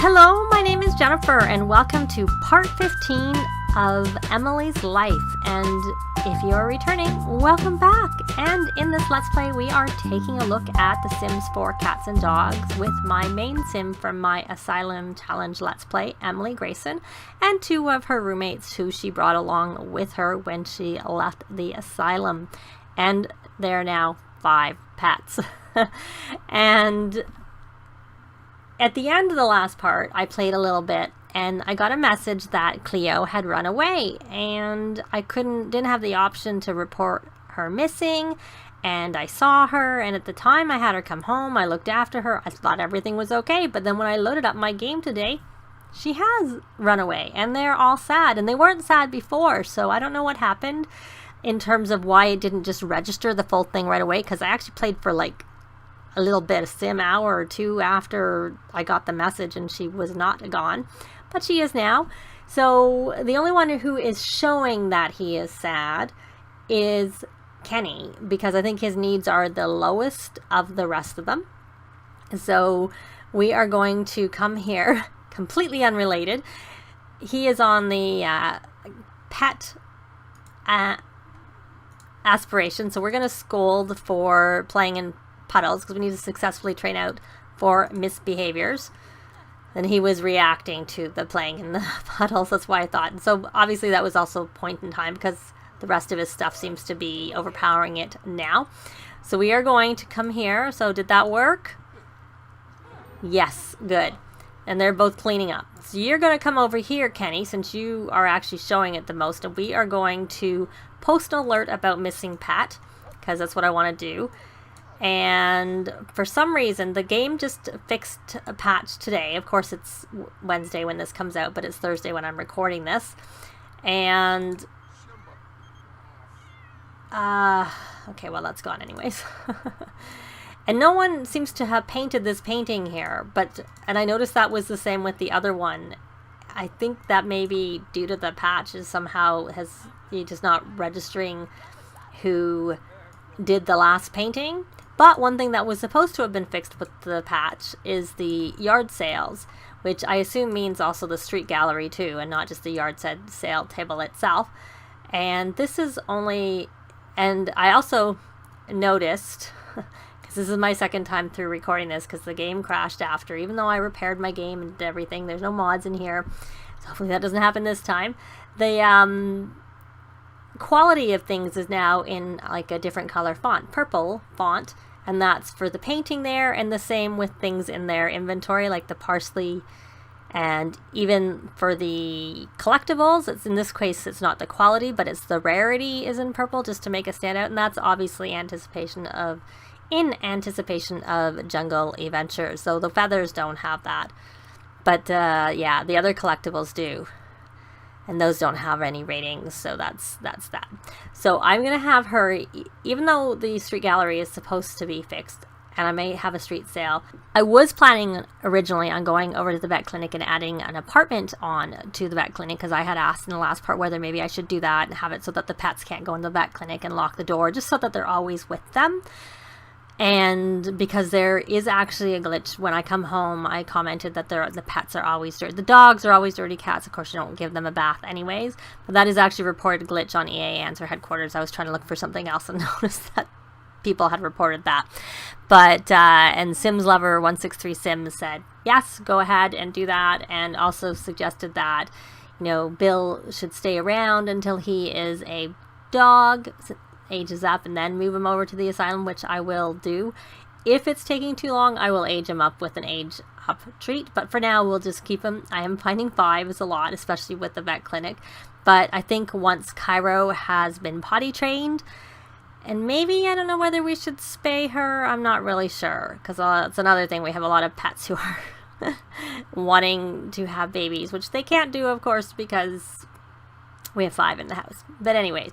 Hello, my name is Jennifer and welcome to part 15 of Emily's Life. And if you're returning, welcome back. And in this Let's Play, we are taking a look at The Sims 4 Cats and Dogs with my main sim from my Asylum Challenge Let's Play, Emily Grayson, and two of her roommates who she brought along with her when she left the asylum. And there are now 5 pets. And at the end of the last part, I played a little bit and I got a message that Cleo had run away, and I didn't have the option to report her missing, and I saw her, and at the time I had her come home. I looked after her. I thought everything was okay, but then when I loaded up my game today, she has run away, and they're all sad, and they weren't sad before, so I don't know what happened in terms of why it didn't just register the full thing right away, because I actually played for like a little bit, a sim hour or two after I got the message, and she was not gone, but she is now. So the only one who is showing that he is sad is Kenny, because I think his needs are the lowest of the rest of them. So we are going to come here, completely unrelated. He is on the pet aspiration, so we're going to scold for playing in puddles because we need to successfully train out for misbehaviors. And he was reacting to the playing in the puddles. That's why I thought. And so obviously that was also a point in time because the rest of his stuff seems to be overpowering it now. So we are going to come here. So did that work? Yes, good. And they're both cleaning up. So you're going to come over here, Kenny, since you are actually showing it the most. And we are going to post an alert about missing pet because that's what I want to do. And for some reason, the game just fixed a patch today. Of course, it's Wednesday when this comes out, but it's Thursday when I'm recording this. And, okay, well, that's gone anyways. And no one seems to have painted this painting here, and I noticed that was the same with the other one. I think that maybe due to the patch is somehow you're just not registering who did the last painting. But one thing that was supposed to have been fixed with the patch is the yard sales, which I assume means also the street gallery too, and not just the yard sale table itself. And this is only, and I also noticed, because this is my second time through recording this, because the game crashed after, even though I repaired my game and everything. There's no mods in here, so hopefully that doesn't happen this time. The quality of things is now in like a different color font, purple font, and that's for the painting there, and the same with things in their inventory like the parsley, and even for the collectibles, it's in this case it's not the quality but it's the rarity is in purple just to make it stand out, and that's obviously in anticipation of jungle adventures. So the feathers don't have that, but yeah, the other collectibles do. And those don't have any ratings, so that's that. So I'm going to have her, even though the street gallery is supposed to be fixed, and I may have a street sale, I was planning originally on going over to the vet clinic and adding an apartment on to the vet clinic, because I had asked in the last part whether maybe I should do that and have it so that the pets can't go in the vet clinic and lock the door, just so that they're always with them. And because there is actually a glitch, when I come home, I commented that the pets are always dirty. The dogs are always dirty cats. Of course, you don't give them a bath anyways. But that is actually a reported glitch on EA Answer headquarters. I was trying to look for something else and noticed that people had reported that. But, and Sims Lover 163 Sims said, yes, go ahead and do that. And also suggested that, you know, Bill should stay around until he is a dog, ages up, and then move him over to the asylum, which I will do. If it's taking too long, I will age him up with an age up treat, but for now we'll just keep him. I am finding 5 is a lot, especially with the vet clinic, but I think once Cairo has been potty trained, and maybe, I don't know whether we should spay her, I'm not really sure, because it's another thing, we have a lot of pets who are wanting to have babies, which they can't do, of course, because we have 5 in the house. But anyways,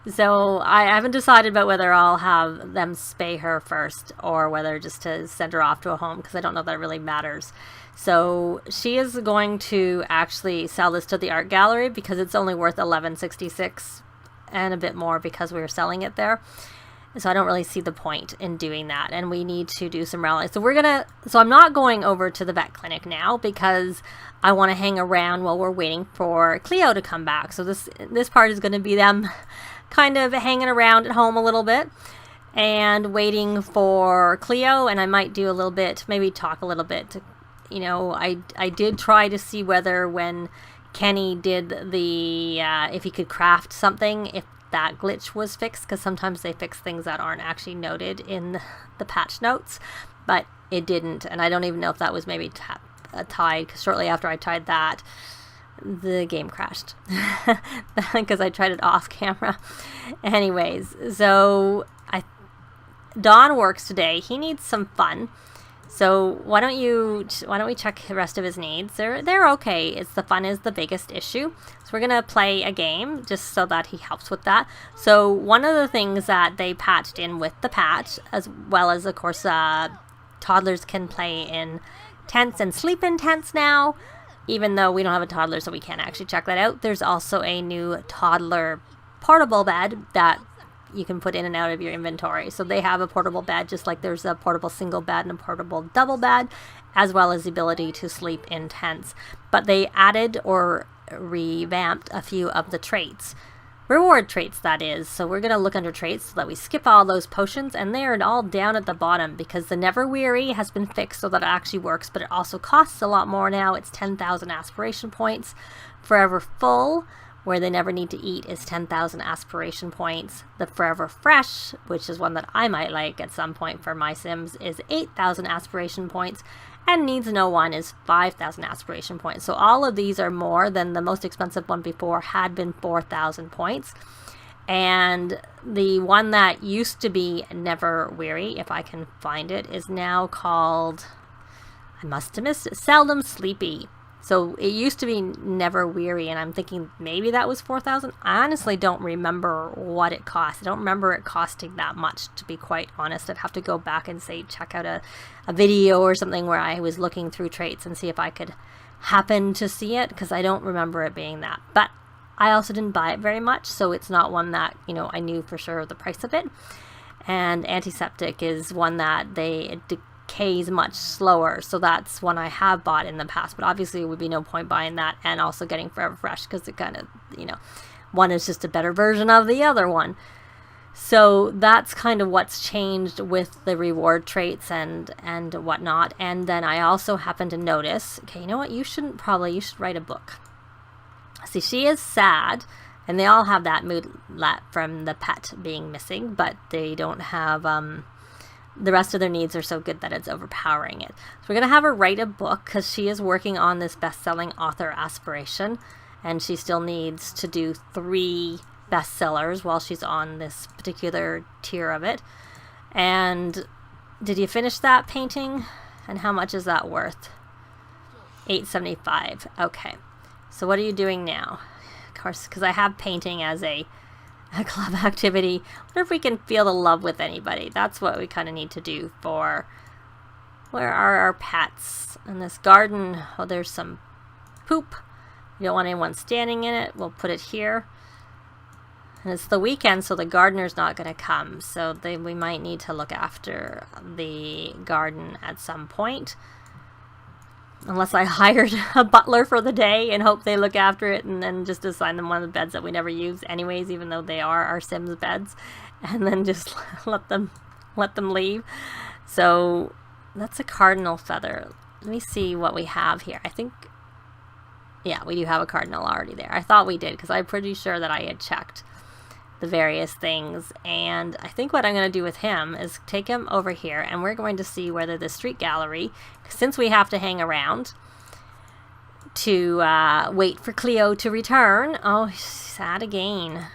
so I haven't decided about whether I'll have them spay her first or whether just to send her off to a home, because I don't know that it really matters. So she is going to actually sell this to the art gallery because it's only worth $11.66 and a bit more because we were selling it there. So I don't really see the point in doing that, and we need to do some rallying. So I'm not going over to the vet clinic now because I want to hang around while we're waiting for Cleo to come back. So this part is going to be them kind of hanging around at home a little bit and waiting for Cleo, and I might do a little bit, maybe talk a little bit to, you know, I did try to see whether when Kenny did the, if he could craft something, if that glitch was fixed, because sometimes they fix things that aren't actually noted in the patch notes, but it didn't, and I don't even know if that was maybe tied, because shortly after I tried that, the game crashed because I tried it off camera. Anyways, so Don works today. He needs some fun. So why don't we check the rest of his needs? They're okay. It's the fun is the biggest issue. So we're gonna play a game just so that he helps with that. So one of the things that they patched in with the patch, as well as of course toddlers can play in tents and sleep in tents now, even though we don't have a toddler, so we can't actually check that out. There's also a new toddler portable bed that you can put in and out of your inventory. So they have a portable bed, just like there's a portable single bed and a portable double bed, as well as the ability to sleep in tents. But they added or revamped a few of the traits. Reward traits, that is. So we're going to look under traits so that we skip all those potions, and they're all down at the bottom because the Never Weary has been fixed so that it actually works, but it also costs a lot more now. It's 10,000 aspiration points. Forever Full, where they never need to eat, is 10,000 aspiration points. The Forever Fresh, which is one that I might like at some point for my Sims, is 8,000 aspiration points. And Needs No One is 5,000 aspiration points. So all of these are more than the most expensive one before had been 4,000 points. And the one that used to be Never Weary, if I can find it, is now called, I must have missed it, Seldom Sleepy. So it used to be Never Weary, and I'm thinking maybe that was 4,000. I honestly don't remember what it cost. I don't remember it costing that much, to be quite honest. I'd have to go back and check out a video or something where I was looking through traits and see if I could happen to see it, because I don't remember it being that. But I also didn't buy it very much, so it's not one that, you know, I knew for sure the price of it. And Antiseptic is one that it decays much slower, so that's one I have bought in the past, but obviously it would be no point buying that and also getting Forever Fresh, because it kind of, you know, one is just a better version of the other one. So that's kind of what's changed with the reward traits and whatnot. And then I also happen to notice, okay, you know what, you should write a book. See, she is sad, and they all have that mood from the pet being missing, but they don't have the rest of their needs are so good that it's overpowering it. So we're going to have her write a book because she is working on this best-selling author aspiration, and she still needs to do 3 bestsellers while she's on this particular tier of it. And did you finish that painting? And how much is that worth? $8.75. Okay. So what are you doing now? Of course, because I have painting as a club activity. I wonder if we can feel the love with anybody. That's what we kind of need to do for, where are our pets? In this garden, oh, there's some poop. We don't want anyone standing in it. We'll put it here. And it's the weekend, so the gardener's not going to come. So we might need to look after the garden at some point. Unless I hired a butler for the day and hope they look after it, and then just assign them one of the beds that we never use anyways, even though they are our Sims beds, and then just let them leave. So that's a cardinal feather. Let me see what we have here. I think, yeah, we do have a cardinal already there. I thought we did, because I'm pretty sure that I had checked the various things. And I think what I'm going to do with him is take him over here, and we're going to see whether the street gallery, since we have to hang around to wait for Cleo to return. Oh, sad again.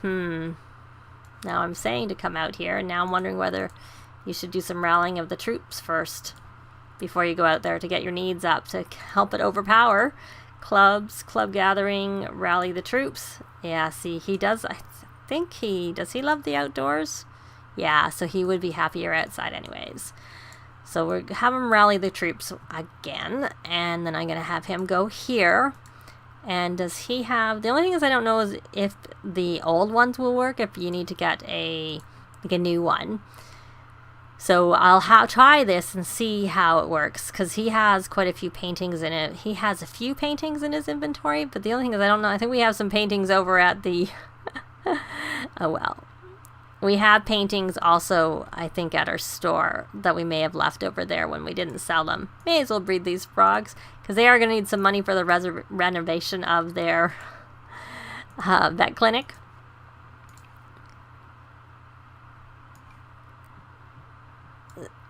Now I'm saying to come out here, and now I'm wondering whether you should do some rallying of the troops first before you go out there to get your needs up to help it overpower. Clubs, club gathering, rally the troops. Yeah, see, he does, I think does he love the outdoors? Yeah, so he would be happier outside anyways. So we're have him rally the troops again, and then I'm going to have him go here And does he have... The only thing is I don't know is if the old ones will work, if you need to get a new one. So I'll try this and see how it works, because he has quite a few paintings in it. He has a few paintings in his inventory, but the only thing is I don't know. I think we have some paintings over at the... oh well. We have paintings also, I think, at our store that we may have left over there when we didn't sell them. May as well breed these frogs, because they are going to need some money for the renovation of their vet clinic.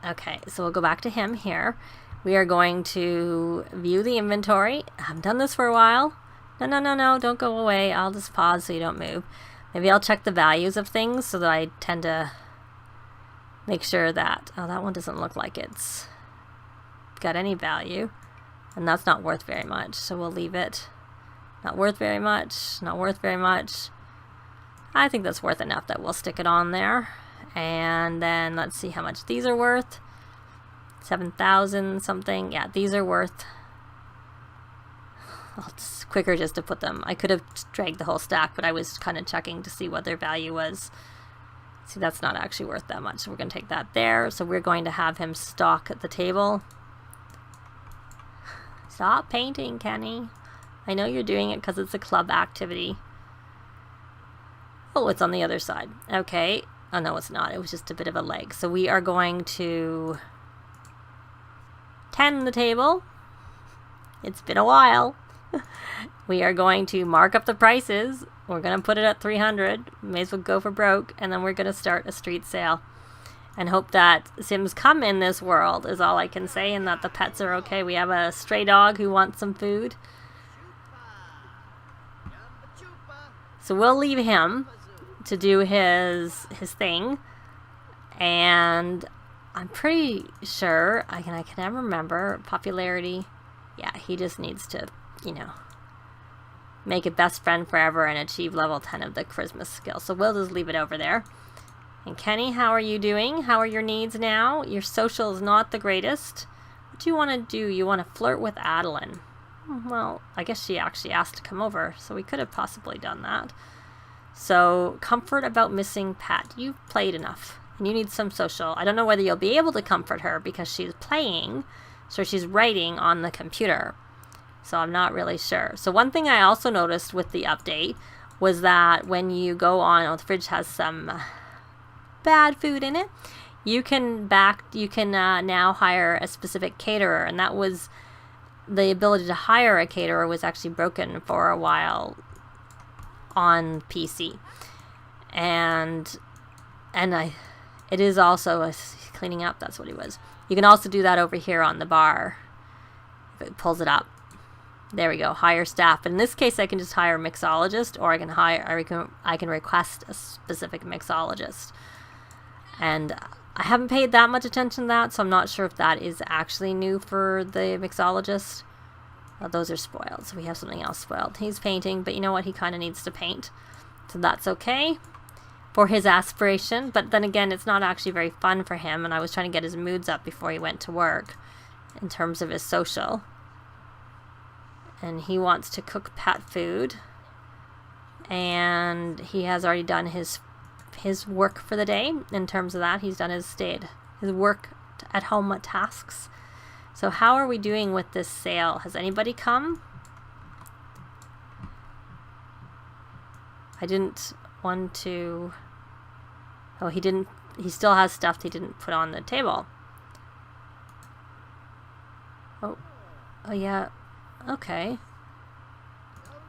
Okay, so we'll go back to him here. We are going to view the inventory. I haven't done this for a while. No, don't go away. I'll just pause so you don't move. Maybe I'll check the values of things so that I tend to make sure that... Oh, that one doesn't look like it's got any value. And that's not worth very much, so we'll leave it. Not worth very much. Not worth very much. I think that's worth enough that we'll stick it on there. And then let's see how much these are worth. 7,000 something. Yeah, these are worth... Oh, it's quicker just to put them. I could have dragged the whole stack, but I was kind of checking to see what their value was. See, that's not actually worth that much, so we're going to take that there. So we're going to have him stock at the table. Stop painting, Kenny. I know you're doing it because it's a club activity. Oh, it's on the other side. Okay. Oh, no, it's not. It was just a bit of a leg. So we are going to tend the table. It's been a while. We are going to mark up the prices. We're going to put it at 300. May as well go for broke. And then we're going to start a street sale. And hope that Sims come in this world is all I can say. And that the pets are okay. We have a stray dog who wants some food. So we'll leave him to do his thing. And I'm pretty sure, I can never remember, popularity. Yeah, he just needs to, you know, make it best friend forever and achieve level 10 of the charisma skill. So we'll just leave it over there. And Kenny, how are you doing? How are your needs now? Your social is not the greatest. What do you want to do? You want to flirt with Adelynn. Well, I guess she actually asked to come over, so we could have possibly done that. So, comfort about missing pet. You've played enough, and you need some social. I don't know whether you'll be able to comfort her because she's playing, so she's writing on the computer. So I'm not really sure. So one thing I also noticed with the update was that when you go on, oh, the fridge has some bad food in it, you can now hire a specific caterer, and that was the ability to hire a caterer was actually broken for a while on PC, and it is also cleaning up. That's what he was. You can also do that over here on the bar if it pulls it up. There we go. Hire staff. In this case, I can just hire a mixologist, or I can request a specific mixologist. And I haven't paid that much attention to that, so I'm not sure if that is actually new for the mixologist. Those are spoiled, so we have something else spoiled. He's painting, but you know what? He kind of needs to paint. So that's okay for his aspiration. But then again, it's not actually very fun for him, and I was trying to get his moods up before he went to work in terms of his social. And he wants to cook pet food. And he has already done his work for the day. In terms of that, he's done his work at home tasks. So how are we doing with this sale? Has anybody come? I didn't want to... Oh, he didn't... He still has stuff he didn't put on the table. Oh yeah. Okay.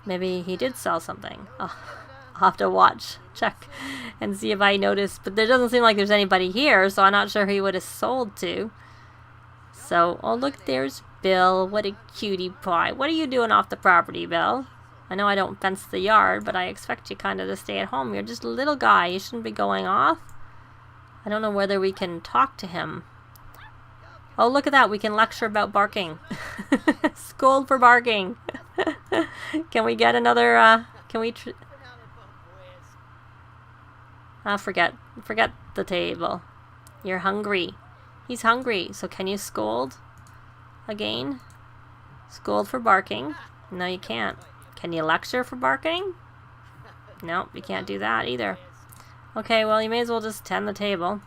Maybe he did sell something. Oh, I'll have to check, and see if I noticed. But there doesn't seem like there's anybody here, so I'm not sure who he would have sold to. So, oh look, there's Bill. What a cutie pie. What are you doing off the property, Bill? I know I don't fence the yard, but I expect you kind of to stay at home. You're just a little guy. You shouldn't be going off. I don't know whether we can talk to him. Oh, look at that. We can lecture about barking. Scold for barking. Can we get another, can we... forget the table. You're hungry. He's hungry. So can you scold again? Scold for barking. No, you can't. Can you lecture for barking? Nope, you can't do that either. Okay, well, you may as well just tend the table.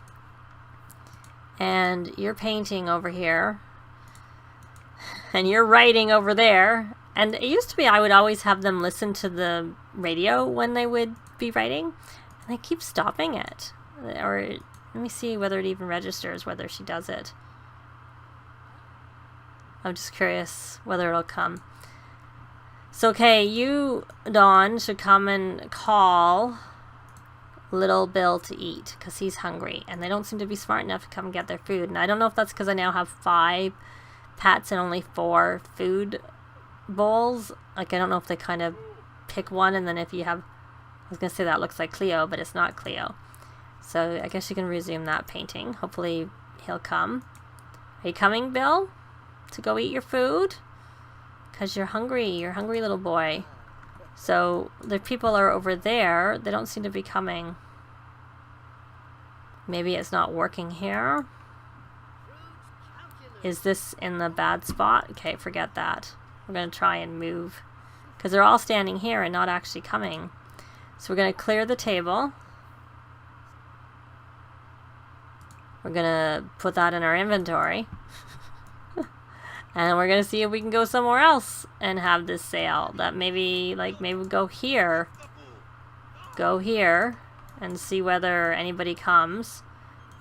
And you're painting over here. And you're writing over there. And it used to be I would always have them listen to the radio when they would be writing. And they keep stopping it. Or let me see whether it even registers, whether she does it. I'm just curious whether it'll come. So, okay, you, Dawn, should come and call Little Bill to eat because he's hungry. And they don't seem to be smart enough to come get their food. And I don't know if that's because I now have 5 pets and only 4 food bowls. Like, I don't know if they kind of pick one, and then if you have, I was going to say that looks like Cleo, but it's not Cleo. So I guess you can resume that painting. Hopefully he'll come. Are you coming, Bill, to go eat your food? Because you're hungry little boy. So the people are over there. They don't seem to be coming. Maybe it's not working here. Is this in the bad spot? Okay, forget that. We're going to try and move. Because they're all standing here and not actually coming. So we're going to clear the table. We're going to put that in our inventory. And we're going to see if we can go somewhere else and have this sale. That maybe go here. Go here and see whether anybody comes.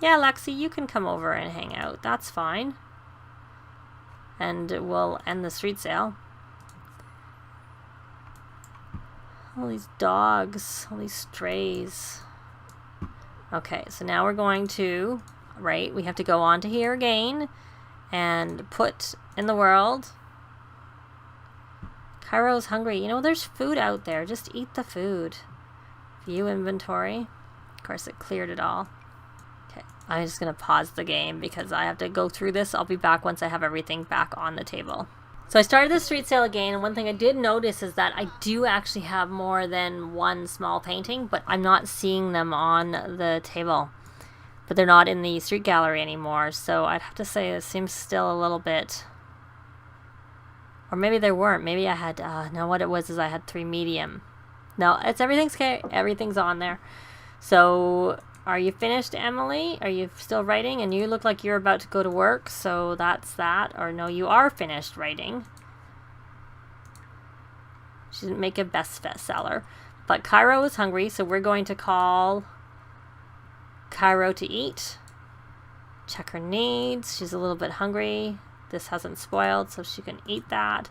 Yeah, Lexi, you can come over and hang out. That's fine. And we'll end the street sale. All these dogs, all these strays. Okay, so now we're going to, right, we have to go on to here again and put in the world. Cairo's hungry. You know, there's food out there. Just eat the food. View inventory. Of course, it cleared it all. Okay, I'm just going to pause the game because I have to go through this. I'll be back once I have everything back on the table. So I started the street sale again, and one thing I did notice is that I do actually have more than one small painting, but I'm not seeing them on the table. But they're not in the street gallery anymore, so I'd have to say it seems still a little bit... Or maybe they weren't. Maybe I had... no, what it was is I had 3 medium. No, everything's okay. Everything's on there. So, are you finished, Emily? Are you still writing? And you look like you're about to go to work, so that's that. Or no, you are finished writing. She didn't make a bestseller. But Cairo is hungry, so we're going to call Cairo to eat. Check her needs. She's a little bit hungry. This hasn't spoiled, so she can eat that.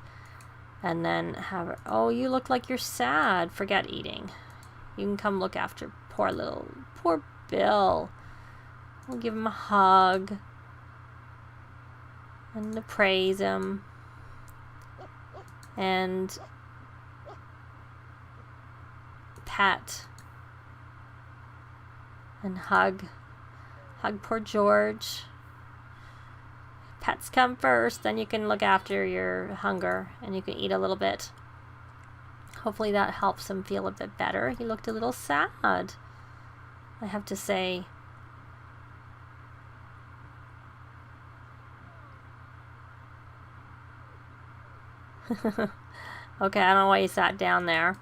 And then have her... Oh, you look like you're sad. Forget eating. You can come look after poor Bill. We'll give him a hug. And to praise him. And... pet. And hug poor George. Pets come first, then you can look after your hunger and you can eat a little bit. Hopefully that helps him feel a bit better. He looked a little sad, I have to say. Okay, I don't know why he sat down there.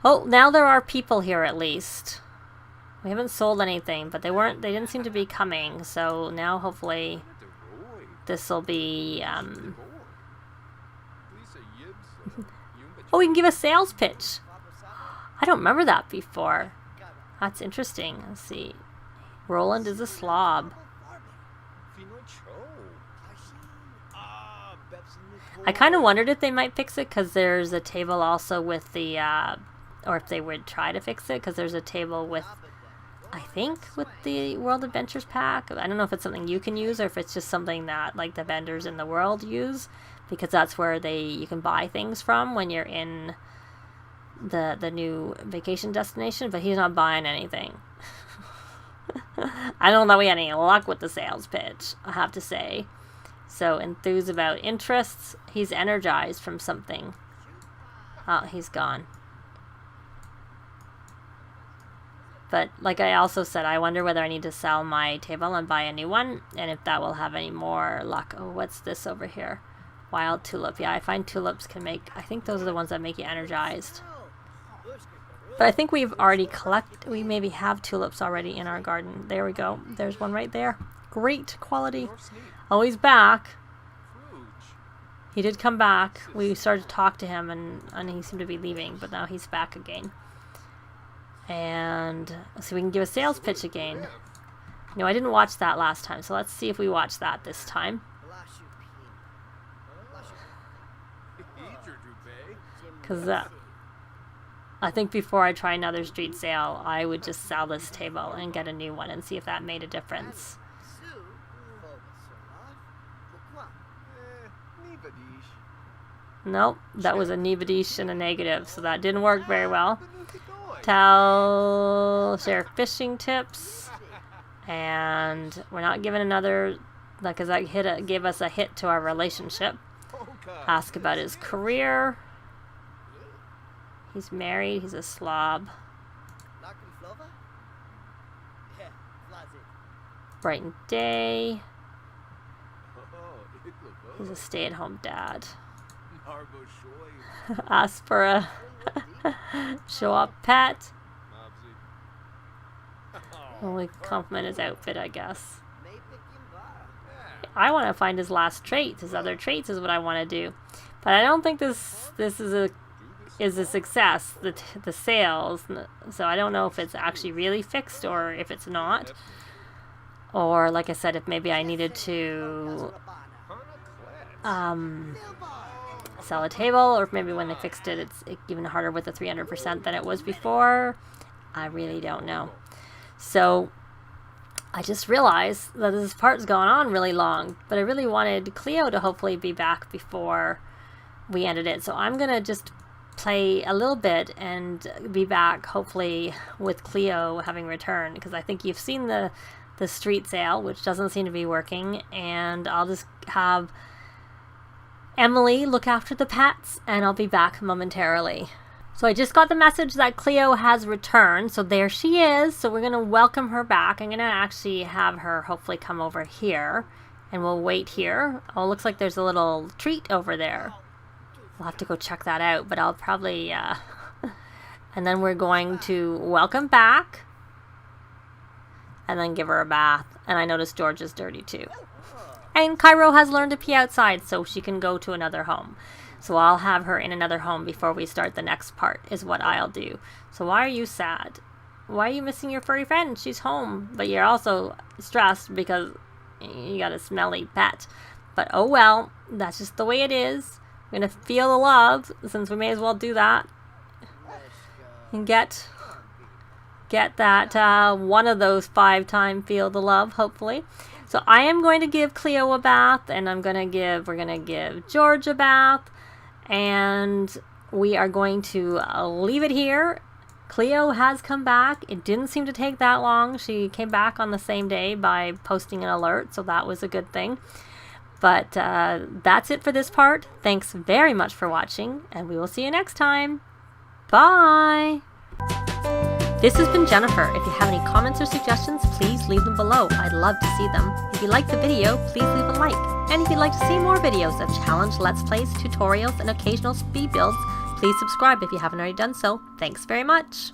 Oh, now there are people here at least. We haven't sold anything, but they didn't seem to be coming, so now hopefully this will be, Oh, we can give a sales pitch. I don't remember that before. That's interesting. Let's see. Roland is a slob. I kind of wondered if they might fix it, because there's a table also with the, or if they would try to fix it, because there's a table with, I think, with the World Adventures pack. I don't know if it's something you can use or if it's just something that like the vendors in the world use, because that's where you can buy things from when you're in the new vacation destination. But he's not buying anything. I don't know that we had any luck with the sales pitch, I have to say. So enthused about interests. He's energized from something. Oh, he's gone. But like I also said, I wonder whether I need to sell my table and buy a new one, and if that will have any more luck. Oh, what's this over here? Wild tulip. Yeah, I find tulips can make, I think those are the ones that make you energized. But I think we've already collected, we maybe have tulips already in our garden. There we go. There's one right there. Great quality. Oh, he's back. He did come back. We started to talk to him and he seemed to be leaving, but now he's back again. And so we can give a sales pitch again. No, I didn't watch that last time, so let's see if we watch that this time. Because I think before I try another street sale, I would just sell this table and get a new one and see if that made a difference. Nope, that was a Nivadish and a negative, so that didn't work very well. Share fishing tips. And we're not giving another, like, because that gave us a hit to our relationship. Ask about his career. He's married. He's a slob. Brighton day. He's a stay-at-home dad. Ask for a show-up pet. Only compliment his outfit, I guess. I want to find his last traits. His other traits is what I want to do. But I don't think this is a success, the sales. So I don't know if it's actually really fixed or if it's not. Or, like I said, if maybe I needed to sell a table, or if maybe when they fixed it, it's even harder with the 300% than it was before. I really don't know. So I just realized that this part's gone on really long, but I really wanted Cleo to hopefully be back before we ended it. So I'm going to just play a little bit and be back hopefully with Cleo having returned, because I think you've seen the street sale, which doesn't seem to be working, and I'll just have Emily look after the pets and I'll be back momentarily. So I just got the message that Cleo has returned, so there she is. So we're going to welcome her back. I'm going to actually have her hopefully come over here, and we'll wait here. Oh, it looks like there's a little treat over there. We'll have to go check that out, but I'll probably, and then we're going to welcome back, and then give her a bath. And I noticed George is dirty too. And Cairo has learned to pee outside, so she can go to another home. So I'll have her in another home before we start the next part, is what I'll do. So why are you sad? Why are you missing your furry friend? She's home. But you're also stressed because you got a smelly pet. But oh well, that's just the way it is. We're going to feel the love, since we may as well do that. And get that one of those 5-time feel the love, hopefully. So I am going to give Cleo a bath, and we're going to give George a bath. And we are going to leave it here. Cleo has come back. It didn't seem to take that long. She came back on the same day by posting an alert, so that was a good thing. But that's it for this part. Thanks very much for watching, and we will see you next time. Bye! This has been Jennifer. If you have any comments or suggestions, please leave them below. I'd love to see them. If you liked the video, please leave a like. And if you'd like to see more videos of challenge, let's plays, tutorials, and occasional speed builds, please subscribe if you haven't already done so. Thanks very much.